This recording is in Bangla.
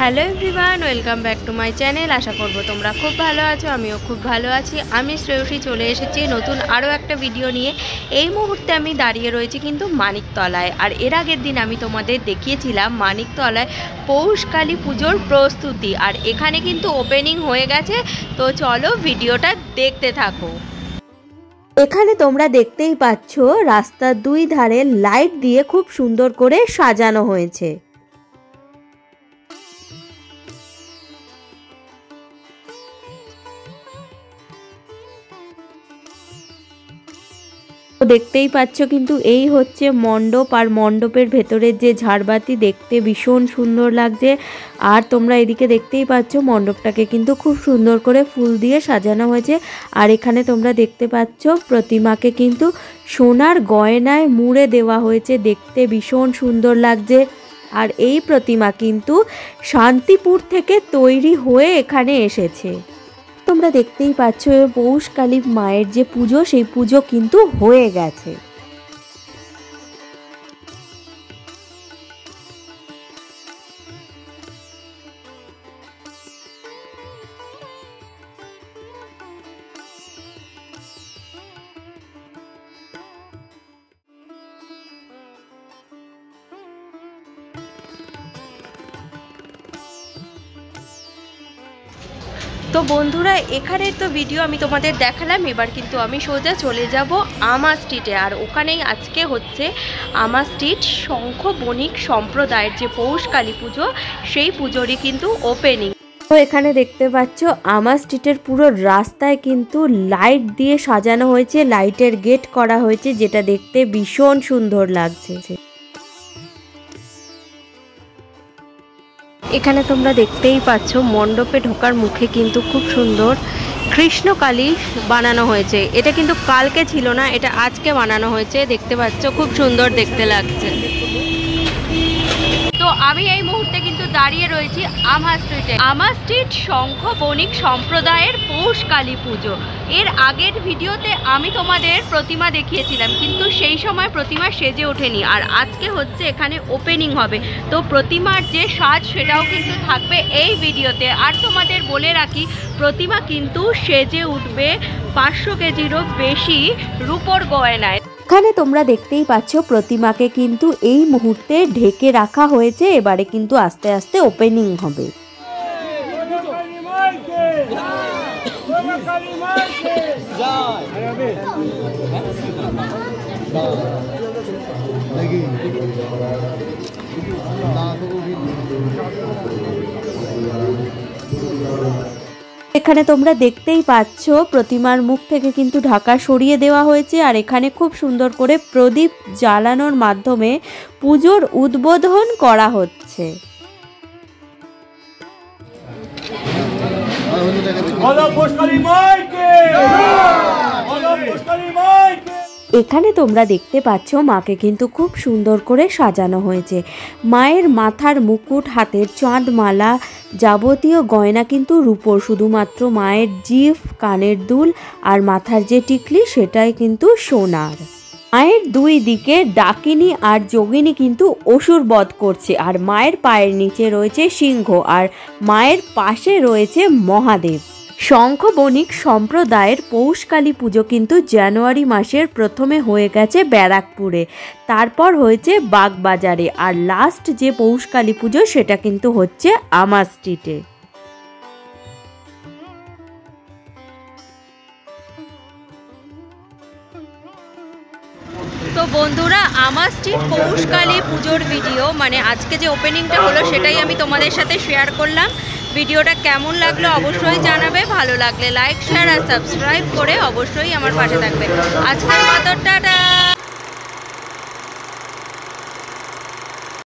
Hello everyone, welcome back to my channel. আশা করব তোমরা খুব ভালো আছো, আমিও খুব ভালো আছি। আমি শ্রেয়সী চলে এসেছি নতুন আরও একটা ভিডিও নিয়ে। এই মুহূর্তে আমি দাঁড়িয়ে রয়েছি কিন্তু মানিকতলায়। আর এর আগের দিন আমি তোমাদের দেখিয়েছিলাম মানিকতলায় পৌষকালী পুজোর প্রস্তুতি, আর এখানে কিন্তু ওপেনিং হয়ে গেছে। তো চলো ভিডিওটা দেখতে থাকো। এখানে তোমরা দেখতেই পাচ্ছ রাস্তার দুই ধারে লাইট দিয়ে খুব সুন্দর করে সাজানো হয়েছে। দেখতেই পাচ্ছ কিন্তু এই হচ্ছে মণ্ডপ, আর মণ্ডপের ভেতরের যে ঝাড়বাতি দেখতে ভীষণ সুন্দর লাগছে। আর তোমরা এদিকে দেখতেই পাচ্ছ মণ্ডপটাকে কিন্তু খুব সুন্দর করে ফুল দিয়ে সাজানো হয়েছে। আর এখানে তোমরা দেখতে পাচ্ছ প্রতিমাকে কিন্তু সোনার গয়নায় মুড়ে দেওয়া হয়েছে, দেখতে ভীষণ সুন্দর লাগছে। আর এই প্রতিমা কিন্তু শান্তিপুর থেকে তৈরি হয়ে এখানে এসেছে। তোমরা দেখতেই পাচ্ছ পৌষকালী মায়ের যে পুজো, সেই পুজো কিন্তু হয়ে গেছে। তো বন্ধুরা, এখানে তো ভিডিও আমি তোমাদের দেখালাম। এবার কিন্তু আমি সোজা চলে যাব আমা স্ট্রিটে। আর ওখানেই আজকে হচ্ছে আমা স্ট্রিট শঙ্খ বণিক সম্প্রদায়ের যে পৌষকালী পুজো, সেই পুজোরই কিন্তু ওপেনিং। তো এখানে দেখতে পাচ্ছ আমা স্ট্রিটের পুরো রাস্তায় কিন্তু লাইট দিয়ে সাজানো হয়েছে, লাইটের গেট করা হয়েছে, যেটা দেখতে ভীষণ সুন্দর লাগছে। এখানে তোমরা দেখতেই পাচ্ছ মণ্ডপে ঢোকার মুখে কিন্তু খুব সুন্দর কৃষ্ণকালী বানানো হয়েছে। এটা কিন্তু কালকে ছিল না, এটা আজকে বানানো হয়েছে। দেখতে পাচ্ছ খুব সুন্দর দেখতে লাগছে। তো আমি এই মুহূর্তে কিন্তু দাঁড়িয়ে রয়েছি আমা স্ট্রিটে। আমা স্ট্রিট শঙ্খ বণিক সম্প্রদায়ের পৌষকালী পুজো। এর আগের ভিডিওতে আমি তোমাদের প্রতিমা দেখিয়েছিলাম, কিন্তু সেই সময় প্রতিমা সেজে ওঠেনি। আর আজকে হচ্ছে এখানে ওপেনিং হবে, তো প্রতিমার যে সাজ সেটাও কিন্তু থাকবে এই ভিডিওতে। আর তোমাদের বলে রাখি, প্রতিমা কিন্তু সেজে উঠবে 500 কেজিরও বেশি রূপোর গয়নায়। এখানে তোমরা দেখতেই পাচ্ছ প্রতিমাকে কিন্তু এই মুহূর্তে ঢেকে রাখা হয়েছে। এবারে কিন্তু আস্তে আস্তে ওপেনিং হবে। এখানে তোমরা দেখতেই পাচ্ছ প্রতিমার মুখ থেকে কিন্তু ঢাকা সরিয়ে দেওয়া হয়েছে। আর এখানে খুব সুন্দর করে প্রদীপ জ্বালানোর মাধ্যমে পুজোর উদ্বোধন করা হচ্ছে। এখানে তোমরা দেখতে পাচ্ছ মাকে কিন্তু খুব সুন্দর করে সাজানো হয়েছে। মায়ের মাথার মুকুট, হাতের চাঁদমালা, যাবতীয় গয়না কিন্তু রূপোর। শুধুমাত্র মায়ের জিভ, কানের দুল আর মাথার যে টিকলি, সেটাই কিন্তু সোনার। মায়ের দুই দিকে ডাকিনী আর যোগিনী কিন্তু অসুর বধ করছে। আর মায়ের পায়ের নিচে রয়েছে সিংহ, আর মায়ের পাশে রয়েছে মহাদেব। শঙ্খ বণিক সম্প্রদায়ের পৌষকালী পুজো কিন্তু জানুয়ারি মাসের প্রথমে হয়ে গেছে ব্যারাকপুরে, তারপর হয়েছে বাগবাজারে, আর লাস্ট যে পৌষকালী পুজো সেটা কিন্তু হচ্ছে আমা স্ট্রিটে। তো বন্ধুরা, আমা স্ট্রিট পৌষকালী পুজোর ভিডিও, মানে আজকে যে ওপেনিংটা হলো, সেটাই আমি তোমাদের সাথে শেয়ার করলাম। ভিডিওটা কেমন লাগলো অবশ্যই জানাবে। ভালো লাগলে লাইক, শেয়ার আর সাবস্ক্রাইব করে অবশ্যই আমার পাশে থাকবে। আজকের মতো টাটা।